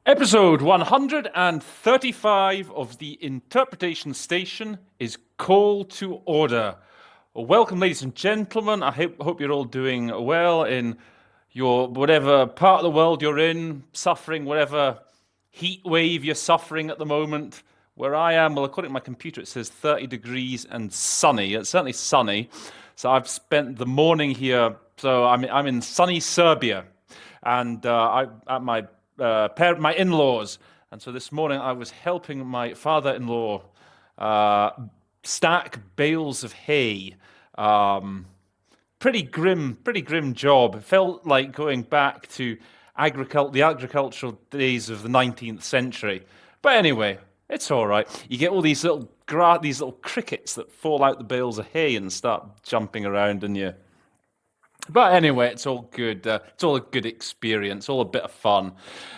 Episode 135 of the Interpretation Station is Call to Order. Welcome, ladies and gentlemen. I hope you're all doing well in your whatever part of the world you're in, suffering whatever heat wave you're suffering at the moment. Where I am, well, according to my computer, it says 30 degrees and sunny. It's certainly sunny. So I've spent the morning here. So I'm in sunny Serbia, and at my in-laws. And so this morning I was helping my father-in-law stack bales of hay. Pretty grim job. It felt like going back to the agricultural days of the 19th century. But anyway, it's all right. You get all these little crickets that fall out the bales of hay and start jumping around, and you. But anyway, it's all good. It's all a good experience, all a bit of fun.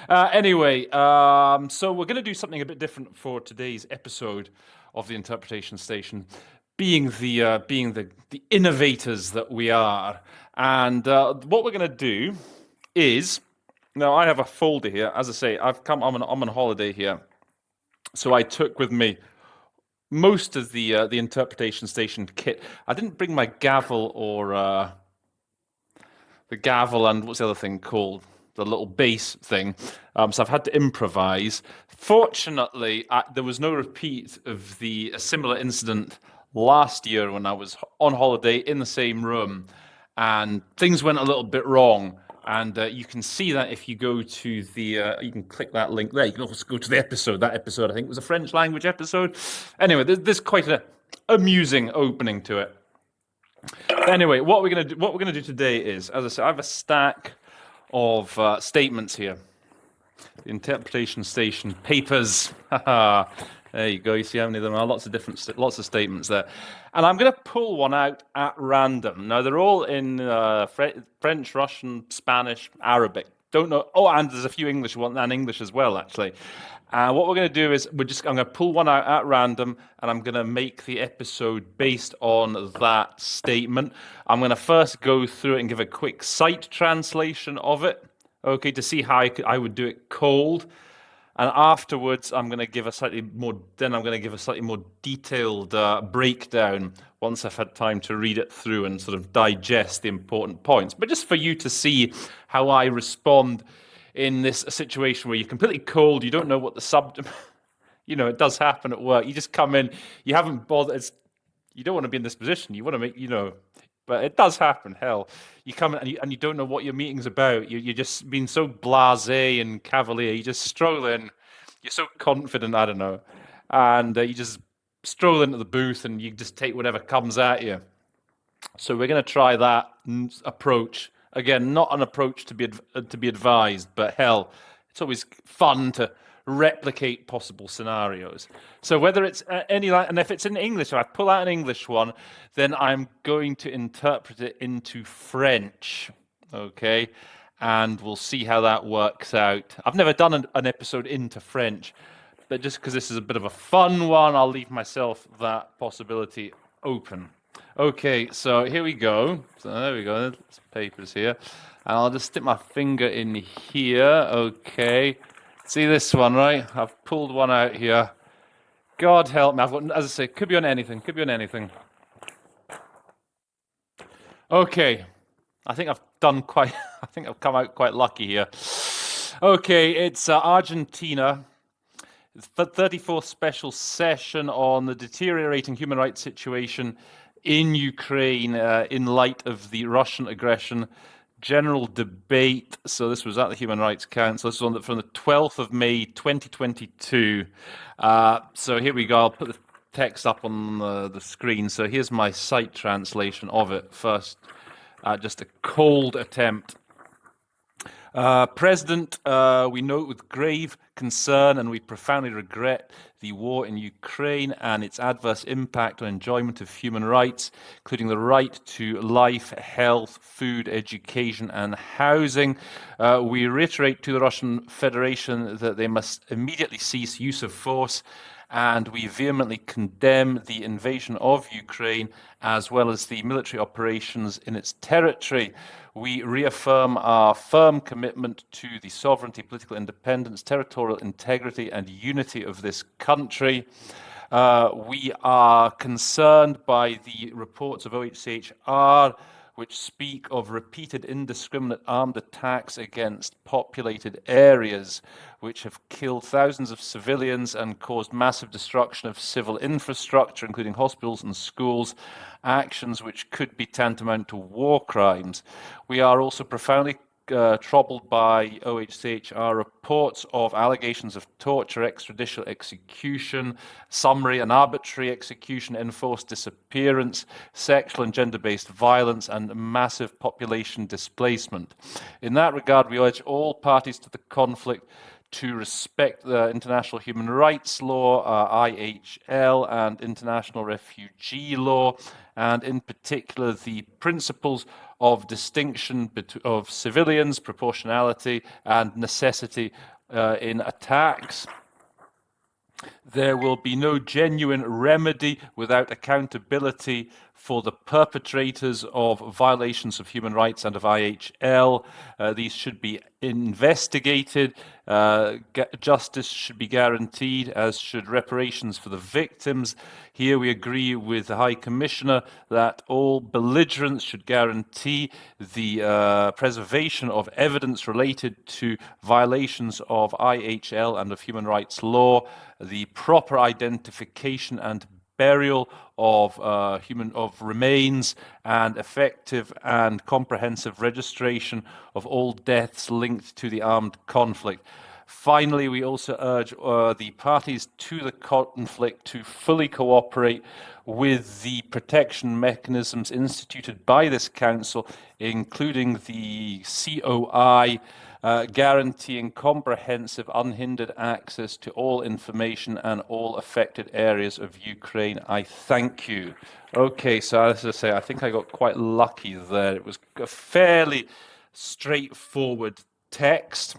So we're going to do something a bit different for today's episode of the Interpretation Station, being the innovators that we are. And what we're going to do is, now I have a folder here. As I say, I'm on holiday here, so I took with me most of the Interpretation Station kit. I didn't bring my gavel or. The gavel and what's the other thing called? The little bass thing. So I've had to improvise. Fortunately, there was no repeat of a similar incident last year when I was on holiday in the same room, and things went a little bit wrong. And you can see that if you go to you can click that link there. You can also go to the episode. That episode, I think, was a French language episode. Anyway, there's quite an amusing opening to it. Anyway, what we're gonna do today is, as I said, I have a stack of statements here. The Interpretation Station papers. There you go. You see how many of them are? Lots of statements there. And I'm going to pull one out at random. Now they're all in French, Russian, Spanish, Arabic. Don't know. Oh, and there's a few English ones and English as well, actually. What we're going to do is I'm going to pull one out at random, and I'm going to make the episode based on that statement. I'm going to first go through it and give a quick sight translation of it, okay, to see how I would do it cold. And afterwards, I'm going to give a slightly more detailed breakdown once I've had time to read it through and sort of digest the important points. But just for you to see how I respond in this situation where you're completely cold, you don't know what the subject. It does happen at work. You just come in, you haven't bothered. You don't want to be in this position. You want to make, but it does happen. Hell, you come in and you don't know what your meeting's about. You're just being so blasé and cavalier. You just stroll in. You're so confident. I don't know, and you just stroll into the booth and you just take whatever comes at you. So we're going to try that approach. Again, not an approach to be advised, but hell, it's always fun to replicate possible scenarios. So whether it's and if it's in English, if I pull out an English one, then I'm going to interpret it into French, okay? And we'll see how that works out. I've never done an episode into French, but just because this is a bit of a fun one, I'll leave myself that possibility open. Okay, so here we go. So there we go. There's papers here. And I'll just stick my finger in here. Okay. See this one, right? I've pulled one out here. God help me. I've got, as I say, could be on anything. Okay. I think I've come out quite lucky here. Okay, it's Argentina. It's the 34th special session on the deteriorating human rights situation in Ukraine in light of the Russian aggression. General debate. So this was at the Human Rights Council. This was from the 12th of May, 2022. So here we go. I'll put the text up on the screen. So here's my sight translation of it. First, just a cold attempt. President, we note with grave concern and we profoundly regret the war in Ukraine and its adverse impact on enjoyment of human rights, including the right to life, health, food, education, and housing. We reiterate to the Russian Federation that they must immediately cease use of force and we vehemently condemn the invasion of Ukraine as well as the military operations in its territory. We reaffirm our firm commitment to the sovereignty, political independence, territorial integrity, and unity of this country. We are concerned by the reports of OHCHR which speak of repeated indiscriminate armed attacks against populated areas, which have killed thousands of civilians and caused massive destruction of civil infrastructure, including hospitals and schools, actions which could be tantamount to war crimes. We are also profoundly troubled by OHCHR reports of allegations of torture, extrajudicial execution, summary and arbitrary execution, enforced disappearance, sexual and gender-based violence, and massive population displacement. In that regard, we urge all parties to the conflict to respect the international human rights law, IHL, and international refugee law, and in particular the principles of distinction of civilians, proportionality, and necessity in attacks. There will be no genuine remedy without accountability for the perpetrators of violations of human rights and of IHL. These should be investigated. Justice should be guaranteed, as should reparations for the victims. Here we agree with the High Commissioner that all belligerents should guarantee the preservation of evidence related to violations of IHL and of human rights law, the proper identification and burial of remains, and effective and comprehensive registration of all deaths linked to the armed conflict. Finally, we also urge the parties to the conflict to fully cooperate with the protection mechanisms instituted by this Council, including the COI, guaranteeing comprehensive, unhindered access to all information and all affected areas of Ukraine. I thank you. Okay, so as I say, I think I got quite lucky there. It was a fairly straightforward text.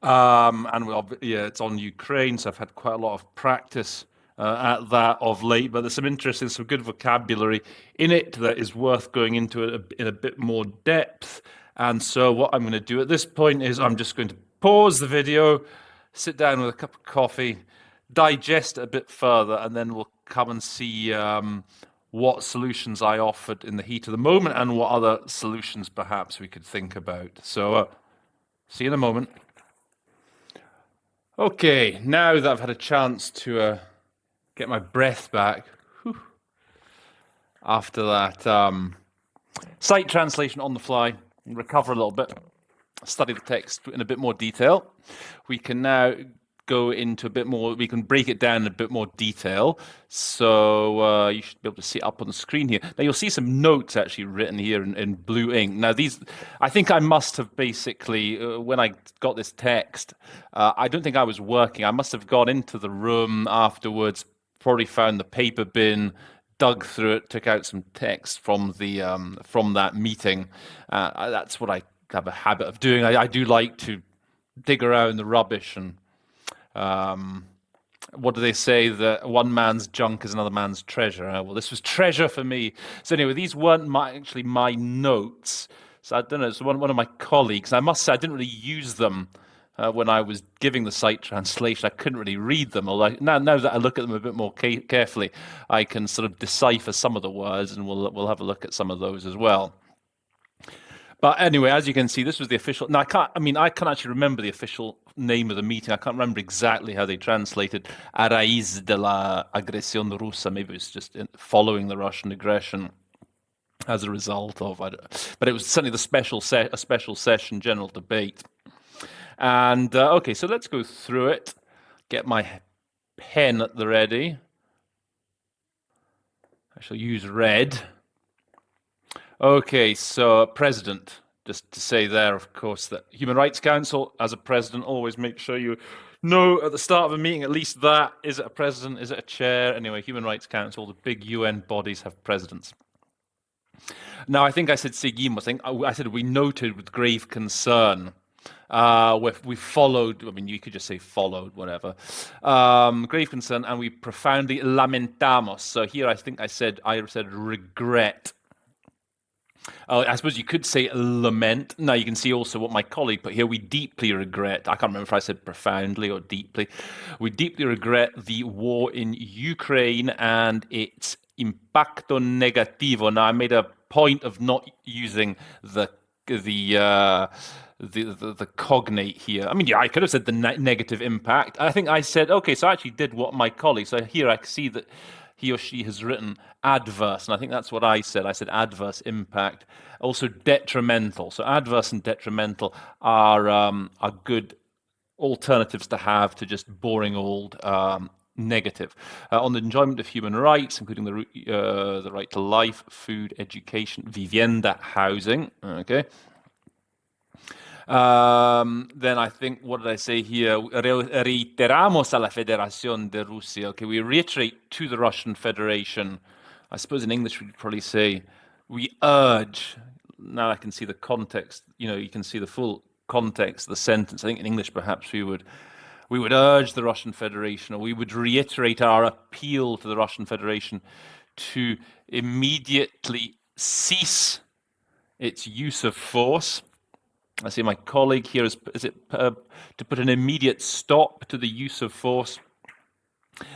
It's on Ukraine, so I've had quite a lot of practice at that of late, but there's some interesting, some good vocabulary in it that is worth going into in a bit more depth. And so what I'm going to do at this point is I'm just going to pause the video, sit down with a cup of coffee, digest it a bit further, and then we'll come and see what solutions I offered in the heat of the moment and what other solutions perhaps we could think about. So see you in a moment. Okay, now that I've had a chance to get my breath back after that site translation on the fly, recover a little bit, study the text in a bit more detail, we can now go into a bit more, we can break it down in a bit more detail. So you should be able to see it up on the screen here. Now you'll see some notes actually written here in blue ink. Now these, I think I must have basically, when I got this text, I don't think I was working. I must have gone into the room afterwards, probably found the paper bin, dug through it, took out some text from the from that meeting. That's what I have a habit of doing. I do like to dig around the rubbish and what do they say? That one man's junk is another man's treasure. Well, this was treasure for me. So anyway, these weren't actually my notes. So I don't know. So one of my colleagues. I must say I didn't really use them when I was giving the site translation. I couldn't really read them. Although now that I look at them a bit more carefully, I can sort of decipher some of the words, and we'll have a look at some of those as well. But anyway, as you can see, this was the official. Now I can't actually remember the official name of the meeting. I can't remember exactly how they translated "a raíz de la agresión rusa." Maybe it's just following the Russian aggression as a result of. But it was certainly a special session, general debate. And okay, so let's go through it. Get my pen at the ready. I shall use red. Okay, so president, just to say there, of course, that Human Rights Council, as a president, always make sure you know at the start of a meeting, at least that, is it a president, is it a chair? Anyway, Human Rights Council, the big UN bodies have presidents. Now, I think I said seguimos, I said we noted with grave concern we followed, I mean, you could just say followed, whatever. Grave concern, and we profoundly lamentamos. So here I said regret. I suppose you could say lament. Now you can see also what my colleague put here. We deeply regret. I can't remember if I said profoundly or deeply. We deeply regret the war in Ukraine and its impacto negativo. Now I made a point of not using the cognate here. I mean, yeah, I could have said the negative impact. I think I said, okay, so I actually did what my colleague. So here I see that he or she has written adverse, and I think that's what I said. I said adverse impact. Also detrimental. So adverse and detrimental are good alternatives to have to just boring old negative. On the enjoyment of human rights, including the right to life, food, education, vivienda, housing. Okay. Then I think, what did I say here? Reiteramos a la Federación de Rusia. Okay, we reiterate to the Russian Federation. I suppose in English we'd probably say, we urge. Now I can see the context. You can see the full context of the sentence. I think in English perhaps we would urge the Russian Federation, or we would reiterate our appeal to the Russian Federation to immediately cease its use of force. I see my colleague here is it to put an immediate stop to the use of force.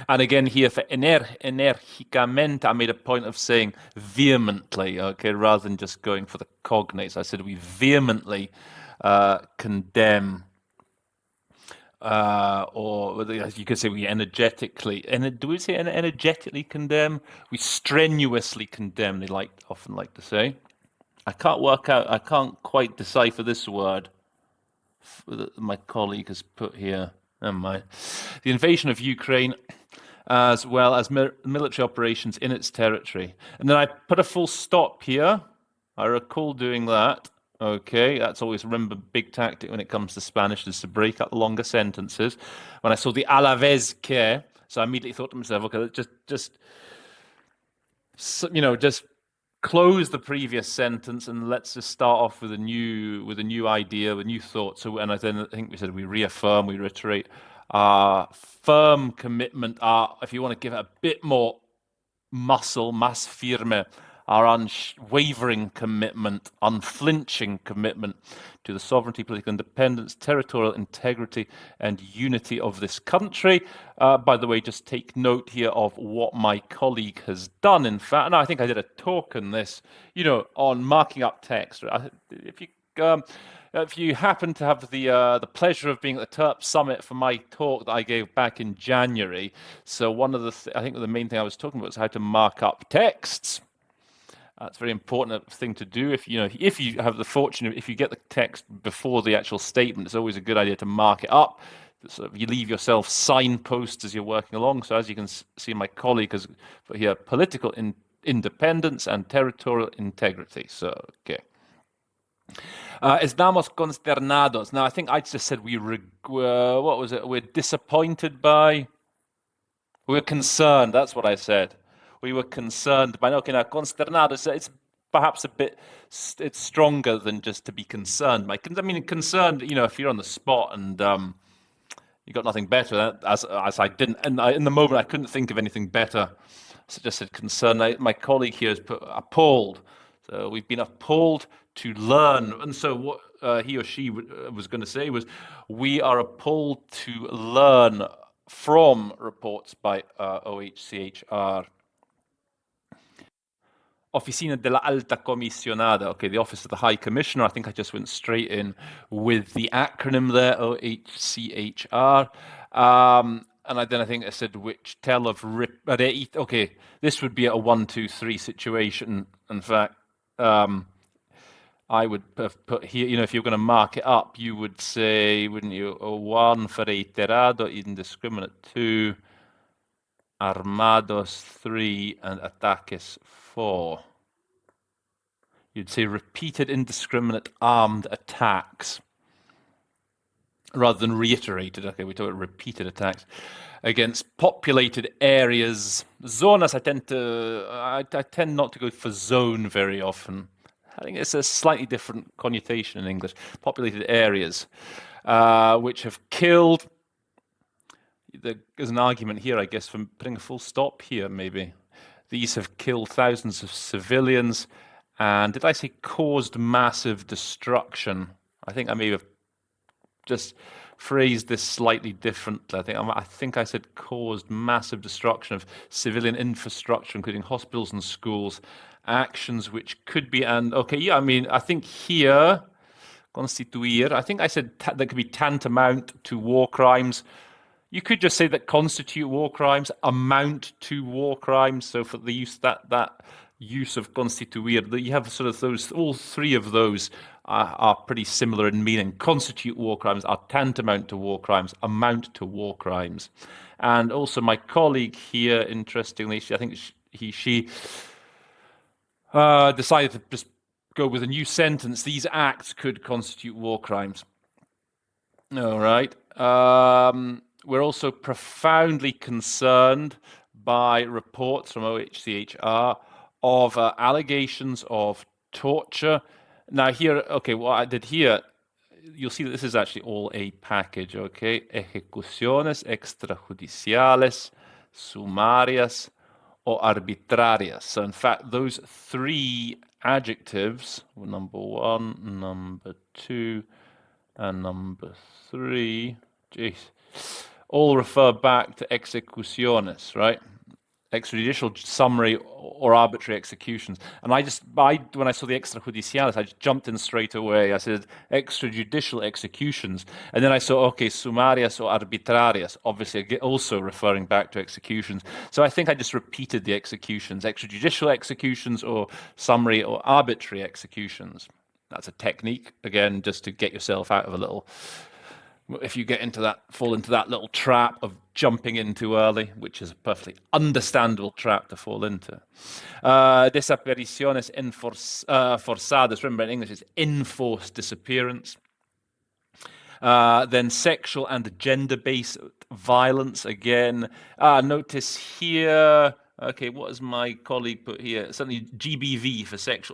And again here for energicamente, I made a point of saying vehemently, okay, rather than just going for the cognates. I said we vehemently condemn, or you could say we energetically, do we say energetically condemn? We strenuously condemn, they often like to say. I can't quite decipher this word that my colleague has put here. Never mind. The invasion of Ukraine, as well as military operations in its territory. And then I put a full stop here. I recall doing that. Okay, that's always, remember, big tactic when it comes to Spanish is to break up longer sentences. When I saw the a la vez que, so I immediately thought to myself, okay, just close the previous sentence and let's just start off with a new idea, with new thought. So, and I think we said we reaffirm, we reiterate our firm commitment, if you want to give it a bit more muscle, más firme, our unwavering commitment, unflinching commitment to the sovereignty, political independence, territorial integrity, and unity of this country. By the way, just take note here of what my colleague has done. In fact, and I think I did a talk on this, on marking up text. If you happen to have the pleasure of being at the TERP summit for my talk that I gave back in January, so one of I think the main thing I was talking about was how to mark up texts. That's a very important thing to do. If you have the fortune, if you get the text before the actual statement, it's always a good idea to mark it up. So you leave yourself signposts as you're working along. So as you can see, my colleague has put here political independence and territorial integrity. So, okay. Estamos consternados. Now, I think I just said what was it? We're disappointed by. We're concerned. That's what I said. We were concerned by. Okay, now consternados. It's perhaps it's stronger than just to be concerned. I mean, concerned. If you're on the spot and you got nothing better, as I didn't, and in the moment I couldn't think of anything better. So I just said concerned. My colleague here has put appalled. So we've been appalled to learn, and so what he or she was going to say was, we are appalled to learn from reports by OHCHR. Oficina de la Alta Comisionada, okay, the Office of the High Commissioner. I think I just went straight in with the acronym there, OHCHR. And then I think I said, which tell of okay, this would be a 1, 2, 3 situation. In fact, I would have put here, if you're going to mark it up, you would say, wouldn't you, 1 for reiterado, indiscriminate 2, armados 3, and ataques 4. You'd say repeated indiscriminate armed attacks rather than reiterated. Okay, we talk about repeated attacks against populated areas. Zonas, I tend not to go for zone very often. I think it's a slightly different connotation in English. Populated areas, which have killed. There's an argument here, I guess, from putting a full stop here, maybe. These have killed thousands of civilians, and did I say caused massive destruction? I think I may have just phrased this slightly differently. I think I said caused massive destruction of civilian infrastructure, including hospitals and schools, actions which could be, and okay, yeah, I mean, I think here, constituir, I think I said that could be tantamount to war crimes. You could just say that constitute war crimes, amount to war crimes. So for the use that use of constituir, that you have sort of those, all three of those are pretty similar in meaning. Constitute war crimes, are tantamount to war crimes, amount to war crimes. And also my colleague here, interestingly, I think she decided to just go with a new sentence. These acts could constitute war crimes. All right. We're also profoundly concerned by reports from OHCHR of allegations of torture. Now here, okay, what I did here, you'll see that this is actually all a package, okay? Ejecuciones extrajudiciales, sumarias, or arbitrarias. So in fact, those three adjectives, number one, number two, and number three, geez, all refer back to execuciones, right? Extrajudicial, summary, or arbitrary executions. And when I saw the extrajudiciales, I just jumped in straight away. I said extrajudicial executions. And then I saw, okay, sumarias or arbitrarias, obviously also referring back to executions. So I think I just repeated the executions, extrajudicial executions or summary or arbitrary executions. That's a technique, again, just to get yourself out of a little, if you fall into that little trap of jumping in too early, which is a perfectly understandable trap to fall into. Desapariciones forzadas, remember in English it's enforced disappearance. Then sexual and gender-based violence, again. Notice here, okay, what has my colleague put here? Certainly GBV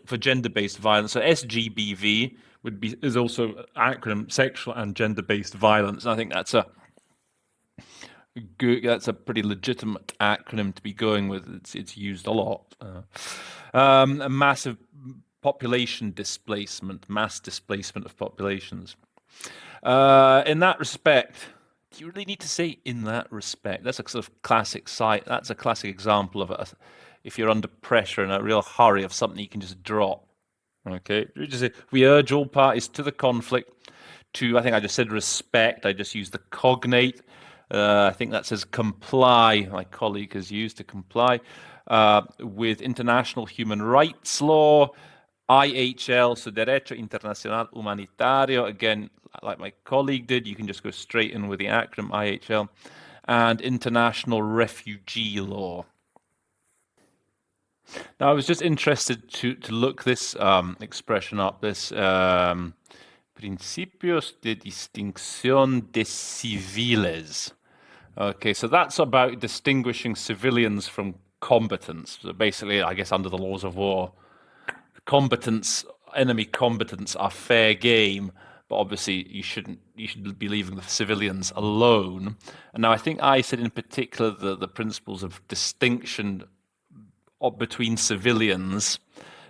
for gender-based violence. So SGBV is also an acronym, sexual and gender-based violence. And I think that's a pretty legitimate acronym to be going with. It's used a lot. A massive population displacement, mass displacement of populations. In that respect, do you really need to say in that respect? That's a sort of classic site. That's a classic example of if you're under pressure in a real hurry of something you can just drop. Okay, we urge all parties to the conflict to, I think I just said respect. I just used the cognate. I think that says comply. My colleague has used to comply with international human rights law, IHL, so Derecho Internacional Humanitario. Again, like my colleague did, you can just go straight in with the acronym IHL, and international refugee law. Now, I was just interested to look this expression up, this principios de distinción de civiles. Okay, so that's about distinguishing civilians from combatants. So basically, I guess under the laws of war, enemy combatants are fair game, but obviously you should be leaving the civilians alone. And now I think I said in particular the principles of distinction between civilians.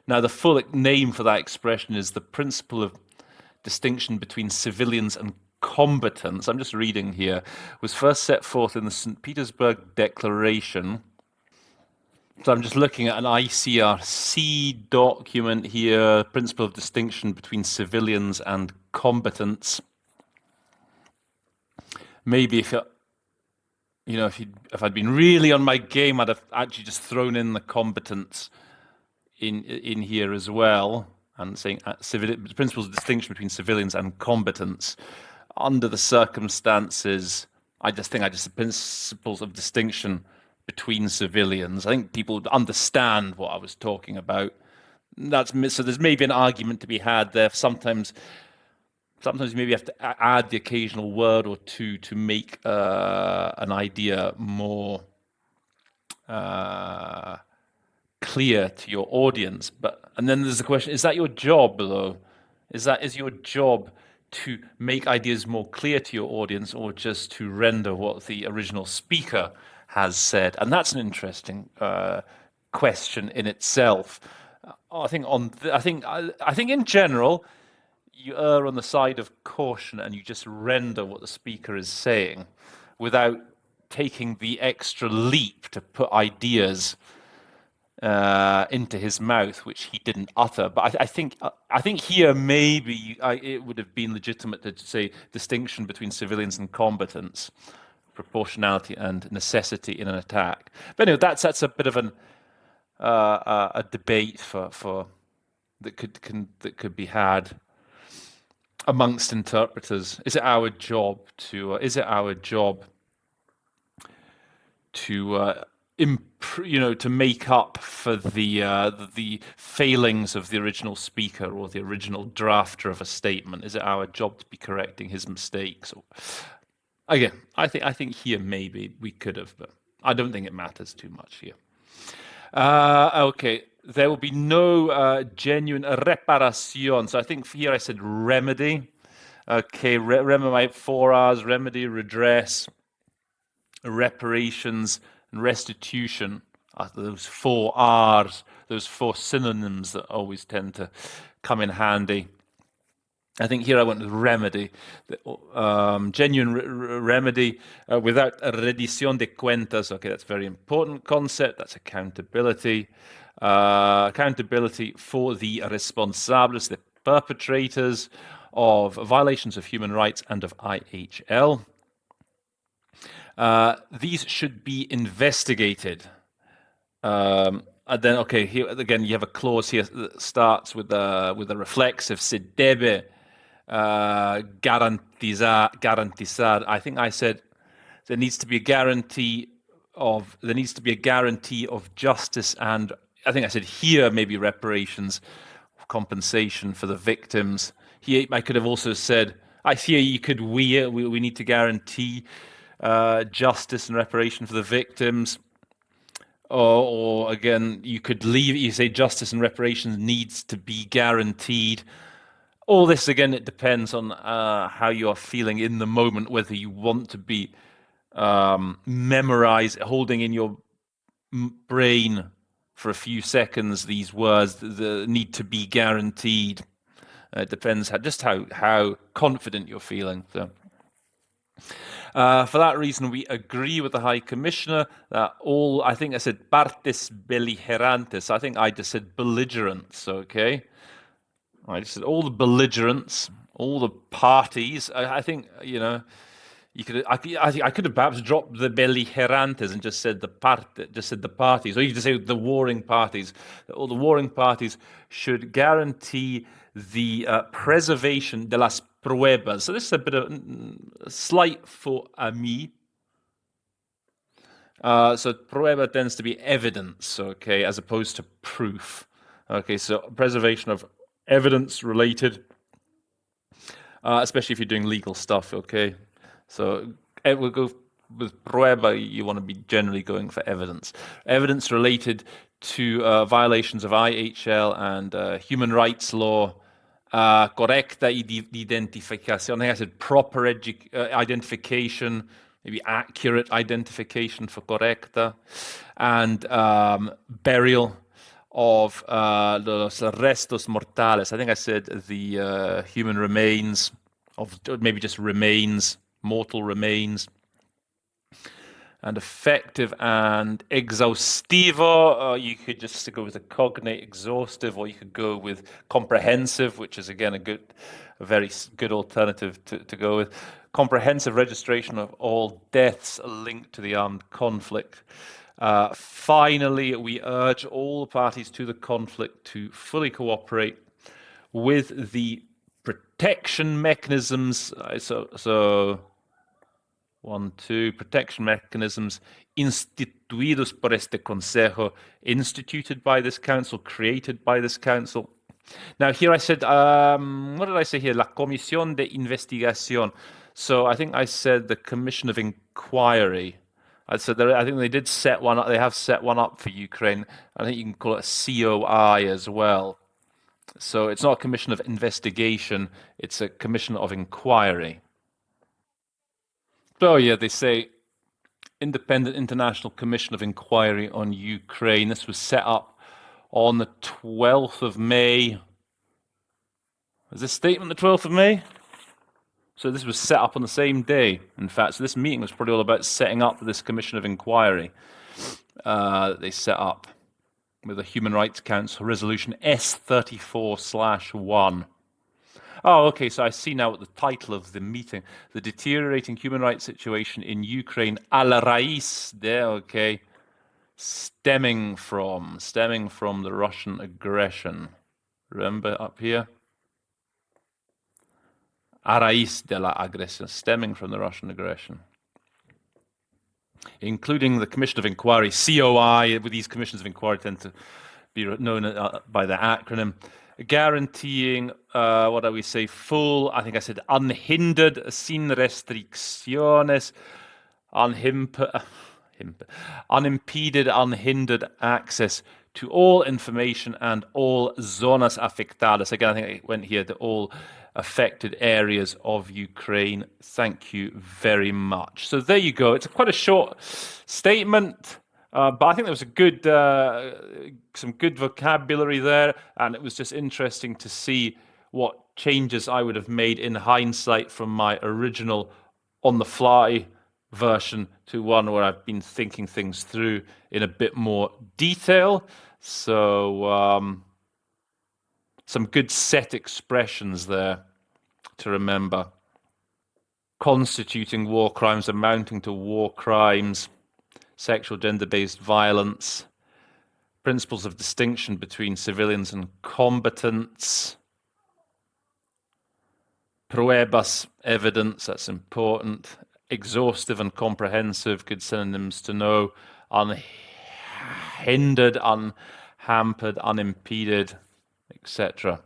Now the full name for that expression is the principle of distinction between civilians and combatants. I'm just reading here. Was first set forth in the St. Petersburg Declaration. So I'm just looking at an ICRC document here, principle of distinction between civilians and combatants. Maybe if I'd been really on my game, I'd have actually just thrown in the combatants in here as well, and saying principles of distinction between civilians and combatants. Under the circumstances, the principles of distinction between civilians. I think people would understand what I was talking about. So there's maybe an argument to be had there. Sometimes maybe you have to add the occasional word or two to make an idea more clear to your audience. And then there's the question: is that your job, though? Is your job to make ideas more clear to your audience, or just to render what the original speaker has said? And that's an interesting question in itself. I think in general, you err on the side of caution and you just render what the speaker is saying without taking the extra leap to put ideas into his mouth, which he didn't utter. But I think here maybe it would have been legitimate to say distinction between civilians and combatants, proportionality and necessity in an attack. But anyway, that's a bit of a debate for that could be had amongst interpreters. Is it our job to to make up for the failings of the original speaker or the original drafter of a statement? Is it our job to be correcting his mistakes? Again, I think here maybe we could have, but I don't think it matters too much here. Okay, there will be no genuine reparation. So I think here I said remedy. Okay, remedy, 4 R's: remedy, redress, reparations, and restitution. Those 4 R's, those 4 synonyms that always tend to come in handy. I think here I went with remedy, genuine remedy without a reddition de cuentas. Okay, that's a very important concept. That's accountability. Accountability for the responsables, the perpetrators of violations of human rights and of IHL. These should be investigated. And then, okay, here again, you have a clause here that starts with a reflexive: se debe garantizar. I think I said there needs to be a guarantee of justice, and I think I said here maybe reparations, compensation for the victims. Here I could have also said, we need to guarantee justice and reparation for the victims. Or again, you say justice and reparations needs to be guaranteed. All this, again, it depends on how you are feeling in the moment, whether you want to be holding in your brain for a few seconds these words, the need to be guaranteed. It depends how confident you're feeling. So. For that reason, we agree with the High Commissioner that I think I said partes beligerantes. I think I just said belligerents, okay? I just said all the belligerents, all the parties. I think, I could have perhaps dropped the beligerantes and just said the parties, or you could just say the warring parties. All the warring parties should guarantee the preservation de las pruebas. So this is a bit of slight for me. So prueba tends to be evidence, okay, as opposed to proof. Okay, so preservation of evidence related, especially if you're doing legal stuff, okay? So we'll go with prueba, you want to be generally going for evidence. Evidence related to violations of IHL and human rights law, correcta identificación. I think I said proper identification, maybe accurate identification for correcta, and burial of los restos mortales. I think I said the human remains, maybe just remains, mortal remains. And effective and exhaustivo, you could just go with a cognate exhaustive, or you could go with comprehensive, which is again a very good alternative to go with. Comprehensive registration of all deaths linked to the armed conflict. Finally, we urge all parties to the conflict to fully cooperate with the protection mechanisms. Protection mechanisms instituidos por este Consejo, instituted by this council, created by this council. Now here I said, what did I say here? La Comisión de Investigación. So I think I said the Commission of Inquiry. So I think they did set one up. They have set one up for Ukraine. I think you can call it a COI as well. So it's not a commission of investigation, it's a commission of inquiry. Oh, yeah, they say Independent International Commission of Inquiry on Ukraine. This was set up on the 12th of May. Is this statement the 12th of May? So this was set up on the same day, in fact. So this meeting was probably all about setting up this commission of inquiry that they set up with the Human Rights Council Resolution S34/1. Oh, okay, so I see now what the title of the meeting, the deteriorating human rights situation in Ukraine, à la raíz de, okay, stemming from the Russian aggression. Remember up here? A raíz de la agresión, stemming from the Russian aggression. Including the Commission of Inquiry, COI, with these commissions of inquiry tend to be known by the acronym, guaranteeing, what do we say, full, I think I said unhindered, sin restricciones, unimpeded, unhindered access to all information and all zonas afectadas. Again, I think I went here to all affected areas of Ukraine. Thank you very much. So there you go. It's quite a short statement, but I think there was some good vocabulary there, and it was just interesting to see what changes I would have made in hindsight from my original on-the-fly version to one where I've been thinking things through in a bit more detail. So some good set expressions there to remember. Constituting war crimes, amounting to war crimes, sexual gender-based violence, principles of distinction between civilians and combatants, pruebas, evidence, that's important, exhaustive and comprehensive, good synonyms to know, unhindered, unhampered, unimpeded, etc.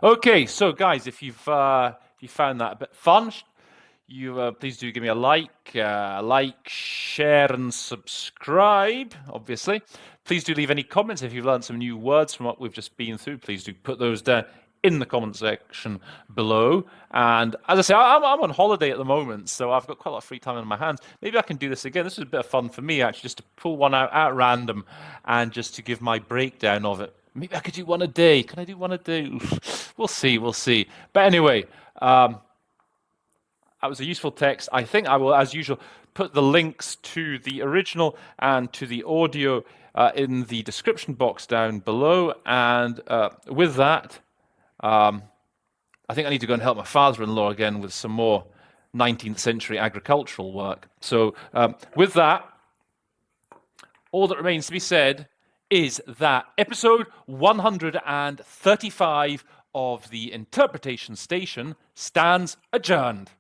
Okay, so guys, if you found that a bit fun, you please do give me a like, share, and subscribe. Obviously, please do leave any comments if you've learned some new words from what we've just been through. Please do put those down in the comment section below. And as I say, I'm on holiday at the moment, so I've got quite a lot of free time in my hands. Maybe I can do this again. This was a bit of fun for me, actually, just to pull one out at random and just to give my breakdown of it. Maybe I could do one a day. Can I do one a day? We'll see, we'll see. But anyway, that was a useful text. I think I will, as usual, put the links to the original and to the audio in the description box down below. And with that, I think I need to go and help my father-in-law again with some more 19th century agricultural work. So with that, all that remains to be said is that episode 135 of the Interpretation Station stands adjourned.